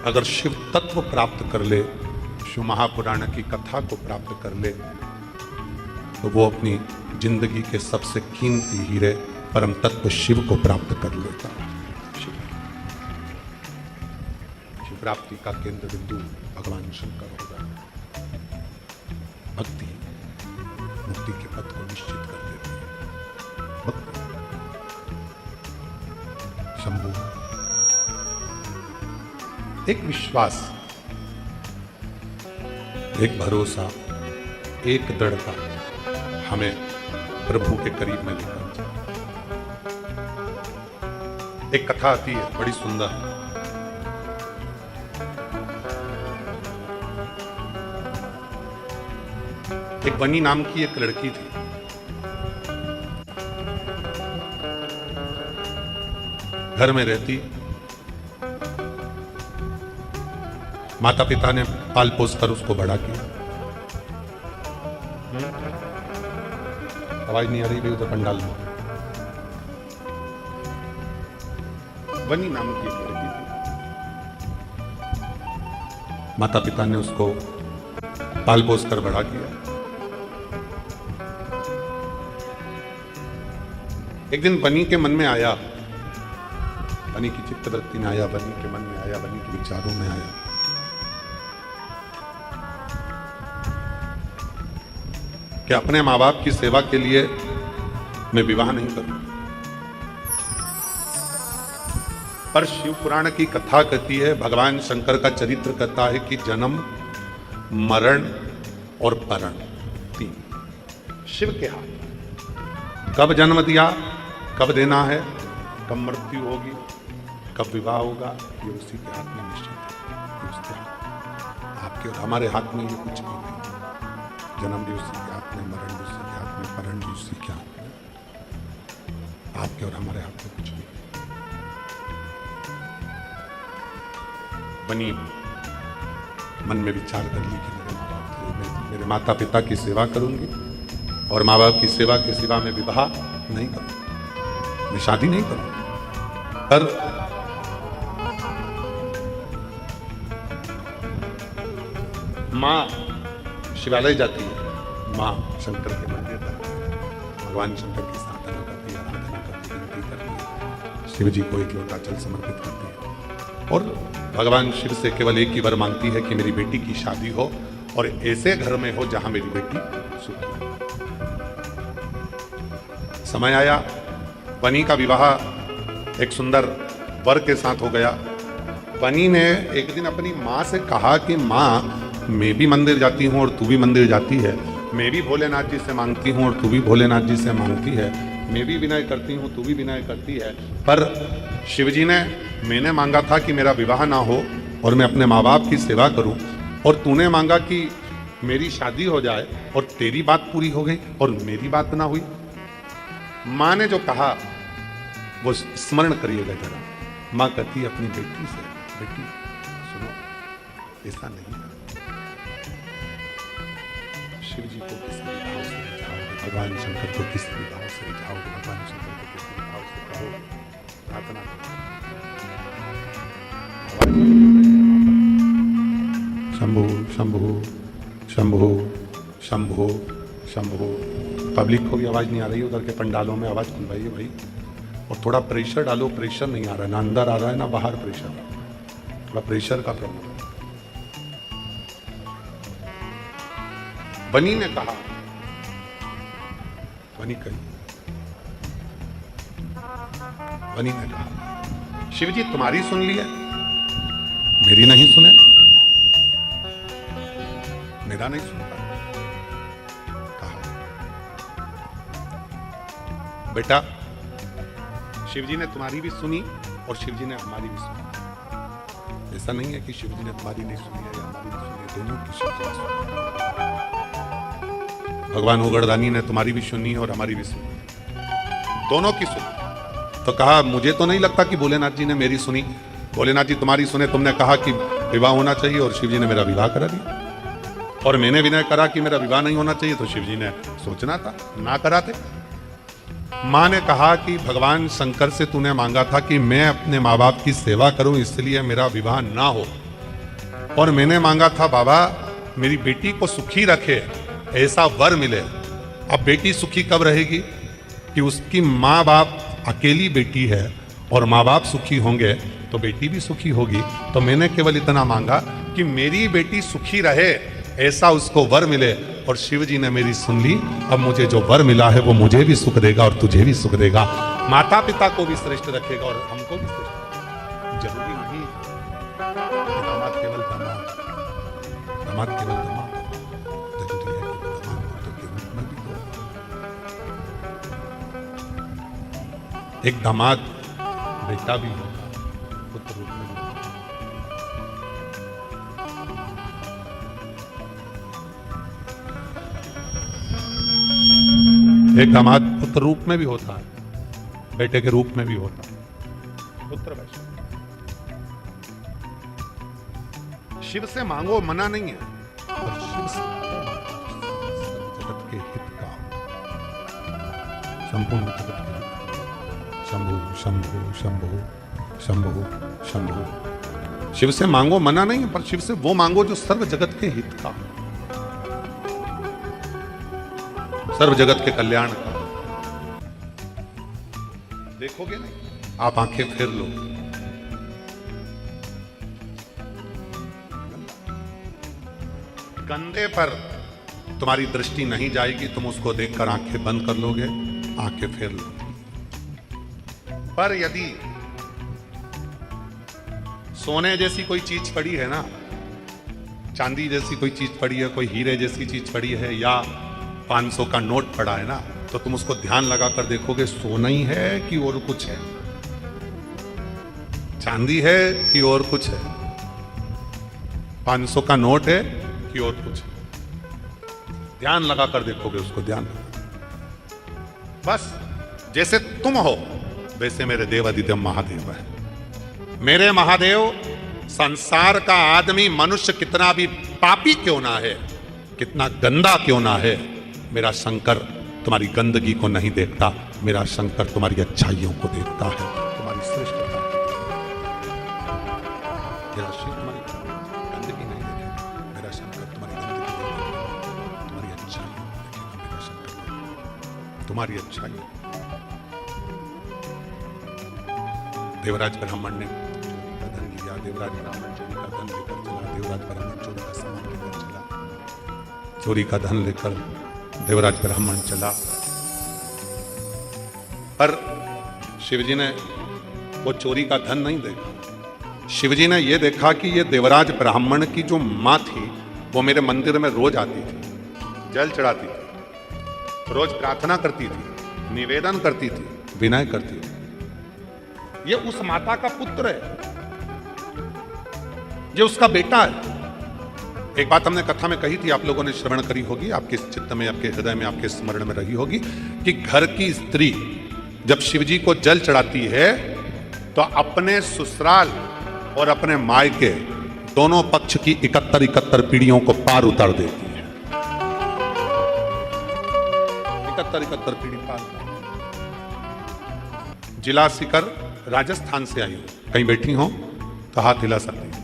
अगर शिव तत्व प्राप्त कर ले, शिव महापुराण की कथा को प्राप्त कर ले, तो वो अपनी जिंदगी के सबसे कीमती हीरे परम तत्व शिव को प्राप्त कर लेता है। शिव प्राप्ति का केंद्र बिंदु भगवान शंकर होगा। भक्ति मुक्ति के पथ को निश्चित कर देती है। भक्ति शंभु, एक विश्वास, एक भरोसा, एक दृढ़ता हमें प्रभु के करीब में लेकर जाए। एक कथा आती है बड़ी सुंदर, एक बनी नाम की एक लड़की थी। घर में रहती, माता पिता ने पाल पोस कर उसको बड़ा किया। आवाज नहीं आ रही भाई उधर पंडाल में। बनी नाम की एक लड़की थी। माता पिता ने उसको पाल पोस कर बड़ा किया। एक दिन बनी के मन में आया, बनी की चित्तवृत्ति में आया, बनी के मन में आया, बनी के विचारों में आया कि अपने माँ बाप की सेवा के लिए मैं विवाह नहीं करूं। पर शिव पुराण की कथा कहती है, भगवान शंकर का चरित्र कहता है कि जन्म, मरण और परण तीन शिव के हाथ। कब जन्म दिया, कब देना है, कब मृत्यु होगी, कब विवाह होगा, ये उसी के हाथ में निश्चित है। ये उसके हाथ, आपके और हमारे हाथ में ये कुछ भी नहीं। जन्म भी उसी के हाथ में, मरण भी उसी के हाथ में, परण भी उसी के हाथ में। आपके और हमारे हाथ में कुछ भी नहीं। बनी मन में विचार कर ली कि मेरे माता पिता की सेवा करूंगी और माँ बाप की सेवा के सिवा मैं विवाह नहीं करूंगी, मैं शादी नहीं करूंगी। पर माँ शिवालय जाती है, माँ शंकर के मंदिर जाती है, भगवान शंकर की साधना करती है, आराधना करती है, विनती करती है, शिव जी को एक लोटा जल समर्पित करती है और भगवान शिव से केवल एक ही वर मांगती है कि मेरी बेटी की शादी हो और ऐसे घर में हो जहां मेरी बेटी सुखी हो। समय आया, बनी का विवाह एक सुंदर वर के साथ हो गया। बनी ने एक दिन अपनी माँ से कहा कि माँ, मैं भी मंदिर जाती हूँ और तू भी मंदिर जाती है, मैं भी भोलेनाथ जी से मांगती हूँ और तू भी भोलेनाथ जी से मांगती है, मैं भी विनय करती हूँ, तू भी विनय करती है, पर शिवजी ने, मैंने मांगा था कि मेरा विवाह ना हो और मैं अपने माँ बाप की सेवा करूँ, और तूने मांगा कि मेरी शादी हो जाए और तेरी बात पूरी हो गई और मेरी बात ना हुई। माँ ने जो कहा वो स्मरण करिएगा जरा। माँ कहती है अपनी बेटी से, बेटी सुनो, ऐसा नहीं है, शिव जी को किसी भी भाव से रिझाओगे, भगवान शंकर को किसी भी भाव से रिझाओगे, भगवान शंकर को किसी भी भाव से कहोगे, प्रार्थना करो, शंभो शंभो शंभो शंभो शंभो। पब्लिक को भी आवाज नहीं आ रही, उधर के पंडालों में आवाज खुलवाइए भाई, और थोड़ा प्रेशर डालो। प्रेशर नहीं आ रहा है, ना अंदर आ रहा है ना बाहर प्रेशर, थोड़ा प्रेशर का प्रॉब्लम है। बनी ने कहा, बनी कही, बनी ने कहा, शिव जी तुम्हारी सुन ली है, मेरी नहीं सुने, मेरा नहीं सुनता। कहा बेटा, शिव जी ने तुम्हारी भी सुनी और शिव जी ने हमारी भी सुनी। ऐसा नहीं है कि शिव जी ने तुम्हारी नहीं सुनी है या हमारी नहीं सुनी, दोनों की शिव जी ने सुनी। भगवान उगड़दानी ने तुम्हारी भी सुनी और हमारी भी सुनी, दोनों की सुनी। तो कहा मुझे तो नहीं लगता कि भोलेनाथ जी ने मेरी सुनी। भोलेनाथ जी तुम्हारी सुने, तुमने कहा कि विवाह होना चाहिए और शिव जी ने मेरा विवाह करा दिया, और मैंने विनय करा कि मेरा विवाह नहीं होना चाहिए, तो शिव जी ने सोचना था, ना कराते। माँ ने कहा कि भगवान शंकर से तूने मांगा था कि मैं अपने माँ बाप की सेवा करूं, इसलिए मेरा विवाह ना हो, और मैंने मांगा था बाबा मेरी बेटी को सुखी रखे, ऐसा वर मिले। अब बेटी सुखी कब रहेगी कि उसकी माँ बाप अकेली बेटी है और माँ बाप सुखी होंगे तो बेटी भी सुखी होगी। तो मैंने केवल इतना मांगा कि मेरी बेटी सुखी रहे, ऐसा उसको वर मिले, और शिव जी ने मेरी सुन ली। अब मुझे जो वर मिला है वो मुझे भी सुख देगा और तुझे भी सुख देगा, माता पिता को भी श्रेष्ठ रखेगा और हमको भी श्रेष्ठ। जरूरी नहीं दामाद केवल दामाद, दामाद केवल दामाद, जरूरी है कि दामाद पुत्र के रूप में भी हो। एक दामाद बेटा भी होगा, पुत्र रूप में भी होगा। एक दामाद पुत्र रूप में भी होता है, बेटे के रूप में भी होता है, पुत्र वैश्य। शिव से मांगो मना नहीं है, पर शिव से जगत के हित का, संपूर्ण जगत के हित। शंभु शंभु शंभु शंभु शंभु। शिव से मांगो मना नहीं है, पर शिव से वो मांगो जो सर्व जगत के हित का, सर्व जगत के कल्याण का। देखोगे नहीं, आप आंखें फेर लो, गंदे पर तुम्हारी दृष्टि नहीं जाएगी, तुम उसको देखकर आंखें बंद कर लोगे, आंखें फेर लो। पर यदि सोने जैसी कोई चीज पड़ी है ना, चांदी जैसी कोई चीज पड़ी है, कोई हीरे जैसी चीज पड़ी है, या 500 का नोट पड़ा है ना, तो तुम उसको ध्यान लगाकर देखोगे सोना ही है कि और कुछ है, चांदी है कि और कुछ है, 500 का नोट है कि और कुछ है। ध्यान लगाकर देखोगे उसको, ध्यान लगा। बस जैसे तुम हो वैसे मेरे देवादिदेव महादेव है। मेरे महादेव, संसार का आदमी मनुष्य कितना भी पापी क्यों ना है, कितना गंदा क्यों ना है, मेरा शंकर तुम्हारी गंदगी को नहीं देखता, मेरा शंकर तुम्हारी अच्छाइयों को देखता है, तुम्हारी श्रेष्ठता। मेरा शिव तुम्हारी गंदगी नहीं देखेगा, मेरा शंकर तुम्हारी गंदगी देखेगा, तुम्हारी अच्छाइयों को देखेगा, मेरा शंकर तुम्हारी अच्छाइयों। देवराज ब्राह्मण ने का धन लिया, देवराज ब्राह्मण चोरी का धन लेकर चला, देवराज ब्राह्मण चोरी का सामान लेकर चला, चोरी का धन लेकर देवराज ब्राह्मण चला। पर शिवजी ने वो चोरी का धन नहीं देखा, शिवजी ने ये देखा कि ये देवराज ब्राह्मण की जो माँ थी वो मेरे मंदिर में रोज आती थी, जल चढ़ाती थी, रोज प्रार्थना करती थी, निवेदन करती थी, विनय करती थी। ये उस माता का पुत्र है, ये उसका बेटा है। एक बात हमने कथा में कही थी, आप लोगों ने श्रवण करी होगी, आपके चित्त में, आपके हृदय में, आपके स्मरण में रही होगी कि घर की स्त्री जब शिवजी को जल चढ़ाती है तो अपने ससुराल और अपने मायके दोनों पक्ष की 71 पीढ़ियों को पार उतार देती है। 71 पीढ़ी पार। जिला सीकर राजस्थान से आई हो, कहीं बैठी हो तो हाथ हिला सकती है,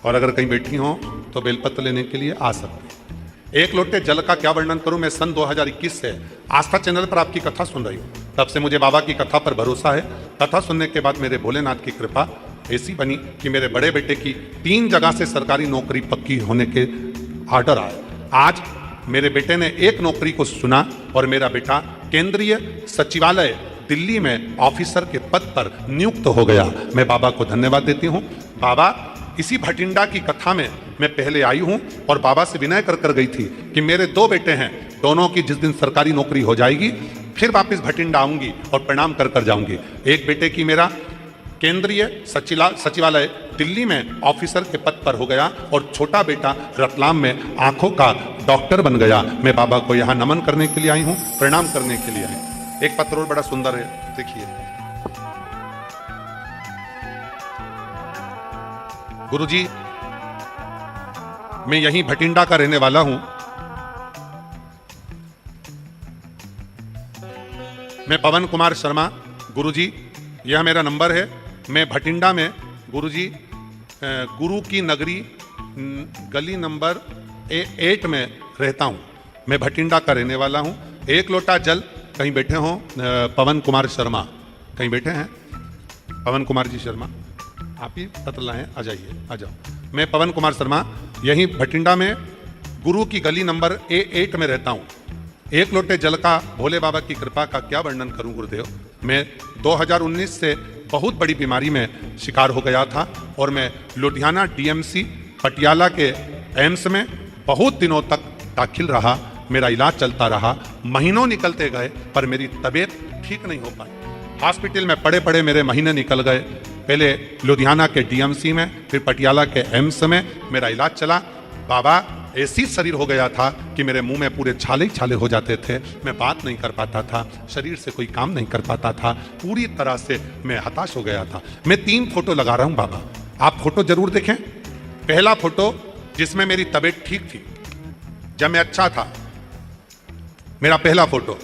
और अगर कहीं बैठी हो तो बेलपत्र लेने के लिए आ सकती है। एक लोटे जल का क्या वर्णन करूं, मैं सन 2021 से आस्था चैनल पर आपकी कथा सुन रही हूं, तब से मुझे बाबा की कथा पर भरोसा है। कथा सुनने के बाद मेरे भोलेनाथ की कृपा ऐसी बनी कि मेरे बड़े बेटे की 3 जगह से सरकारी नौकरी पक्की होने के ऑर्डर आए। आज मेरे बेटे ने एक नौकरी को सुना और मेरा बेटा केंद्रीय सचिवालय दिल्ली में ऑफिसर के पद पर नियुक्त हो गया। मैं बाबा को धन्यवाद देती हूँ। बाबा, इसी भटिंडा की कथा में मैं पहले आई हूँ और बाबा से विनय कर गई थी कि मेरे 2 बेटे हैं, दोनों की जिस दिन सरकारी नौकरी हो जाएगी फिर वापस भटिंडा आऊंगी और प्रणाम कर जाऊंगी। एक बेटे की मेरा केंद्रीय सचिवालय दिल्ली में ऑफिसर के पद पर हो गया और छोटा बेटा रतलाम में आंखों का डॉक्टर बन गया। मैं बाबा को यहाँ नमन करने के लिए आई हूँ, प्रणाम करने के लिए आई हूँ। एक पत्र और बड़ा सुंदर है, देखिए। गुरुजी, मैं यहीं भटिंडा का रहने वाला हूं। मैं पवन कुमार शर्मा। गुरुजी, यह मेरा नंबर है। मैं भटिंडा में गुरुजी गुरु की नगरी गली नंबर 8 में रहता हूं। मैं भटिंडा का रहने वाला हूं। एक लोटा जल, कहीं बैठे हो पवन कुमार शर्मा, कहीं बैठे हैं पवन कुमार जी शर्मा, आप ही पत्र लाएं, आ जाइए, आ जाओ। मैं पवन कुमार शर्मा यहीं भटिंडा में गुरु की गली नंबर 8 में रहता हूँ। एक लोटे जल का भोले बाबा की कृपा का क्या वर्णन करूं गुरुदेव। मैं 2019 से बहुत बड़ी बीमारी में शिकार हो गया था और मैं लुधियाना डीएमसी पटियाला के एम्स में बहुत दिनों तक दाखिल रहा। मेरा इलाज चलता रहा, महीनों निकलते गए पर मेरी तबीयत ठीक नहीं हो पाई। हॉस्पिटल में पड़े पड़े मेरे महीने निकल गए। पहले लुधियाना के डीएमसी में, फिर पटियाला के एम्स में मेरा इलाज चला। बाबा ऐसी शरीर हो गया था कि मेरे मुंह में पूरे छाले ही छाले हो जाते थे, मैं बात नहीं कर पाता था, शरीर से कोई काम नहीं कर पाता था, पूरी तरह से मैं हताश हो गया था। मैं 3 फोटो लगा रहा हूं बाबा, आप फोटो जरूर देखें। पहला फोटो जिसमें मेरी तबीयत ठीक थी, जब मैं अच्छा था, मेरा पहला फोटो।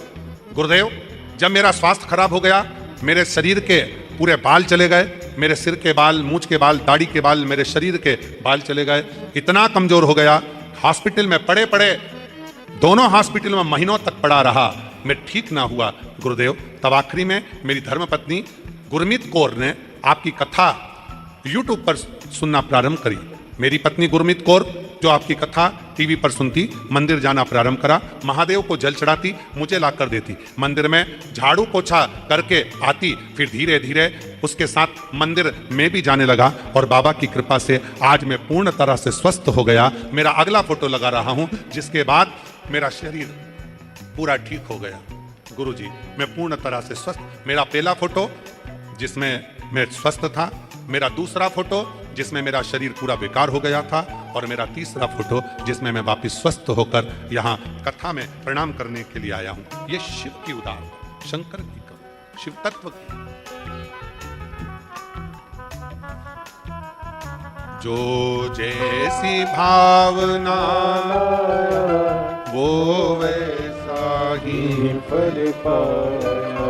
गुरुदेव, जब मेरा स्वास्थ्य खराब हो गया, मेरे शरीर के पूरे बाल चले गए, मेरे सिर के बाल, मूंछ के बाल, दाढ़ी के बाल, मेरे शरीर के बाल चले गए, इतना कमजोर हो गया, हॉस्पिटल में पड़े पड़े, दोनों हॉस्पिटल में महीनों तक पड़ा रहा, मैं ठीक ना हुआ गुरुदेव। तब आखिरी में मेरी धर्मपत्नी गुरमीत कौर ने आपकी कथा यूट्यूब पर सुनना प्रारंभ करी। मेरी पत्नी गुरमीत कौर जो आपकी कथा टीवी पर सुनती, मंदिर जाना प्रारंभ करा, महादेव को जल चढ़ाती, मुझे ला कर देती, मंदिर में झाड़ू पोछा करके आती, फिर धीरे धीरे उसके साथ मंदिर में भी जाने लगा और बाबा की कृपा से आज मैं पूर्ण तरह से स्वस्थ हो गया। मेरा अगला फोटो लगा रहा हूं, जिसके बाद मेरा शरीर पूरा ठीक हो गया। गुरुजी, मैं पूर्ण तरह से स्वस्थ। मेरा पहला फोटो जिसमें मैं स्वस्थ था, मेरा दूसरा फोटो जिसमें मेरा शरीर पूरा बेकार हो गया था, और मेरा तीसरा फोटो जिसमें मैं वापिस स्वस्थ होकर यहाँ कथा में प्रणाम करने के लिए आया हूँ। ये शिव की उदाहरण, शंकर की कथा, शिव तत्व की। जो जैसी भावना वो वैसा ही फल पाया,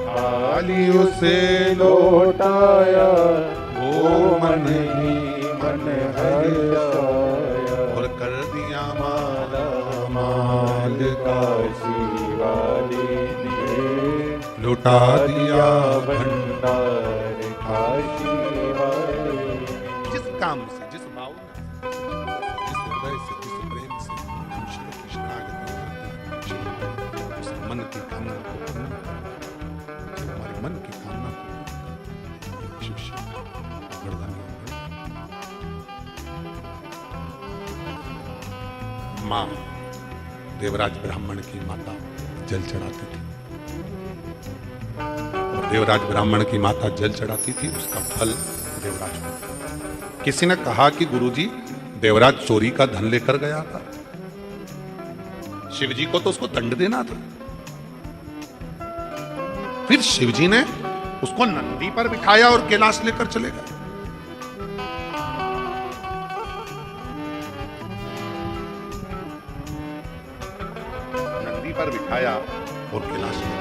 खाली उसे लौटाया वो मन ही मन हर्षाया, और कर दिया माला माल काशी वाली ने लुटा दिया भंडार काशी वाली। जिस काम से, जिस भावना से, जिस हृदय से, जिस प्रेम से हम शिव की शरणागति करते हैं, शिव उस मन की कामना को पूर्ण करता है। जब हमारे मन की कामना को शिव मां देवराज ब्राह्मण की माता जल चढ़ाती थी, और देवराज ब्राह्मण की माता जल चढ़ाती थी, उसका फल देवराज को। किसी ने कहा कि गुरुजी, देवराज चोरी का धन लेकर गया था, शिवजी को तो उसको दंड देना था। फिर शिवजी ने उसको नंदी पर बिठाया और कैलाश लेकर चले गए। नंदी पर बिठाया और कैलाश ले गए।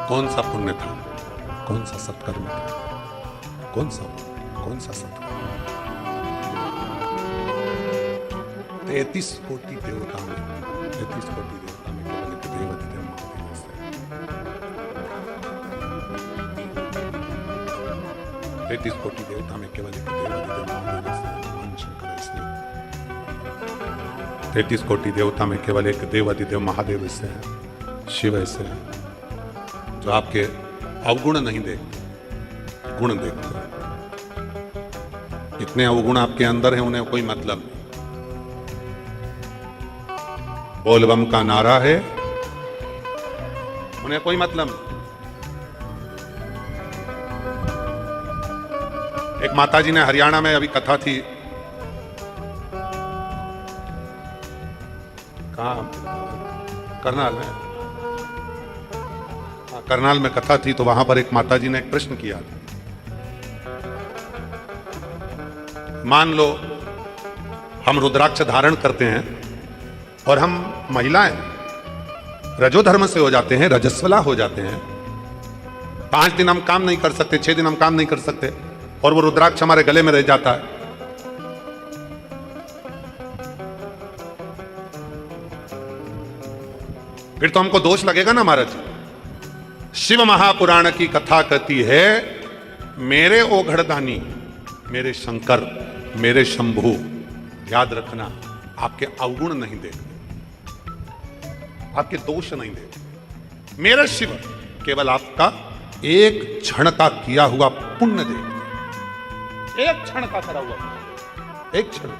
कौन सा पुण्य था, कौन सा सत्कर्म था, कौन सा सत्कर्म। 33 कोटि देवता में, 33 कोटि देवता में केवल एक देवाधिदेव महादेव ऐसे हैं। 33 कोटि देवता में केवल एक देवाधिदेव महादेव ऐसे हैं, भगवान शंकर ऐसे हैं। 33 कोटि देवता में केवल एक देवाधिदेव महादेव ऐसे हैं, शिव ऐसे हैं, जो आपके अवगुण नहीं देखते, गुण देखते हैं। इतने अवगुण आपके अंदर हैं, उन्हें कोई मतलब नहीं। बोलबम का नारा है, उन्हें कोई मतलब नहीं। एक माताजी ने हरियाणा में अभी कथा थी, कहाँ, करनाल में, करनाल में कथा थी, तो वहां पर एक माताजी ने एक प्रश्न किया था। मान लो हम रुद्राक्ष धारण करते हैं और हम महिलाएं रजोधर्म से हो जाते हैं, रजस्वला हो जाते हैं, 5 दिन हम काम नहीं कर सकते, 6 दिन हम काम नहीं कर सकते, और वो रुद्राक्ष हमारे गले में रह जाता है। फिर तो हमको दोष लगेगा ना महाराज। शिव महापुराण की कथा कहती है, मेरे ओघड़दानी, मेरे शंकर, मेरे शंभु, याद रखना, आपके अवगुण नहीं देखते, आपके दोष नहीं देखते। मेरे शिव केवल आपका एक क्षण का किया हुआ पुण्य देखते, एक क्षण का करा हुआ, एक क्षण।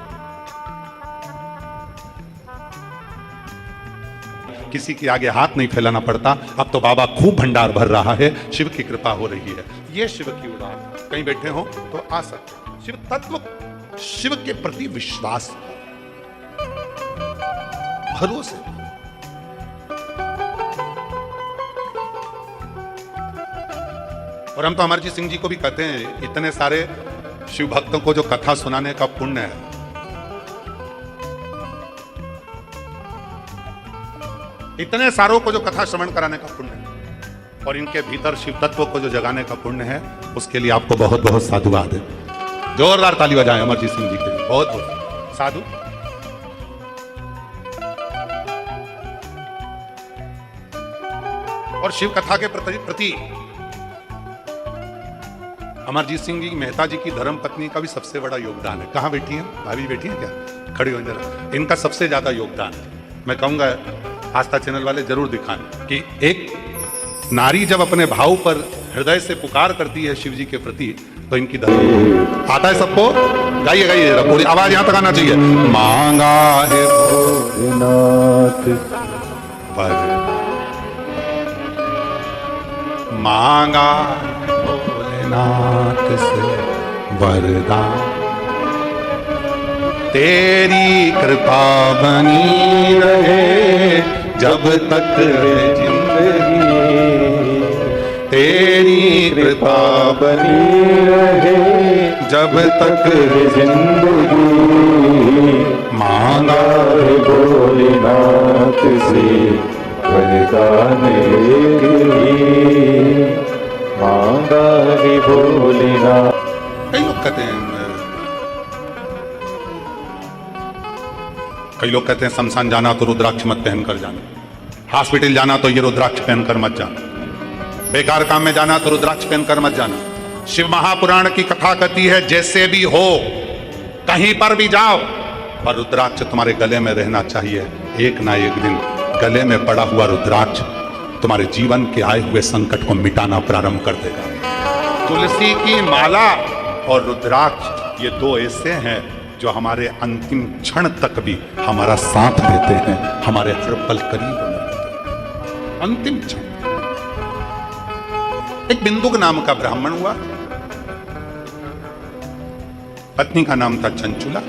किसी के आगे हाथ नहीं फैलाना पड़ता। अब तो बाबा खूब भंडार भर रहा है, शिव की कृपा हो रही है। ये शिव की उड़ान। कहीं बैठे हो तो आ सकते। शिव तत्व, शिव के प्रति विश्वास, भरोसे। और हम तो अमरजीत सिंह जी को भी कहते हैं, इतने सारे शिव भक्तों को जो कथा सुनाने का पुण्य है, इतने सारों को जो कथा श्रवण कराने का पुण्य है, और इनके भीतर शिव तत्व को जो जगाने का पुण्य है, उसके लिए आपको बहुत बहुत साधुवाद है। जोरदार ताली बजाएं अमरजीत सिंह जी के लिए। बहुत बहुत साधु। और शिव कथा के प्रति अमरजीत सिंह जी, मेहता जी की धर्म पत्नी का भी सबसे बड़ा योगदान है। कहाँ बैठी हैं भाभी? बैठी हैं क्या? खड़ी हो जरा। इनका सबसे ज्यादा योगदान है। मैं कहूंगा आस्था चैनल वाले जरूर दिखाएं कि एक नारी जब अपने भाव पर हृदय से पुकार करती है शिव जी के प्रति, तो इनकी धर्म आता है सबको। गाइए गाइए जरा, पूरी आवाज यहां तक आना चाहिए। मांगा है भोलेनाथ पर, मांगा नाथ से वरदान, तेरी कृपा बनी रहे जब तक है जिंदगी, तेरी कृपा बनी रहे जब तक है जिंदगी। मांगा है भोलेनाथ से वरदान गिरी, मांगा है भोलेनाथ। कई लोग कहते हैं शमशान जाना तो रुद्राक्ष मत पहनकर जाना, हॉस्पिटल जाना तो ये रुद्राक्ष पहनकर मत जाना, बेकार काम में जाना तो रुद्राक्ष पहनकर मत जाना। शिव महापुराण की कथा कहती है जैसे भी हो, कहीं पर भी जाओ, पर रुद्राक्ष तुम्हारे गले में रहना चाहिए। एक ना एक दिन गले में पड़ा हुआ रुद्राक्ष तुम्हारे जीवन के आए हुए संकट को मिटाना प्रारंभ कर देगा। तुलसी की माला और रुद्राक्ष, ये दो ऐसे हैं जो हमारे अंतिम क्षण तक भी हमारा साथ देते हैं, हमारे हर पल करीब रहते हैं। अंतिम क्षण। एक बिंदुक नाम का ब्राह्मण हुआ, पत्नी का नाम था चंचुला।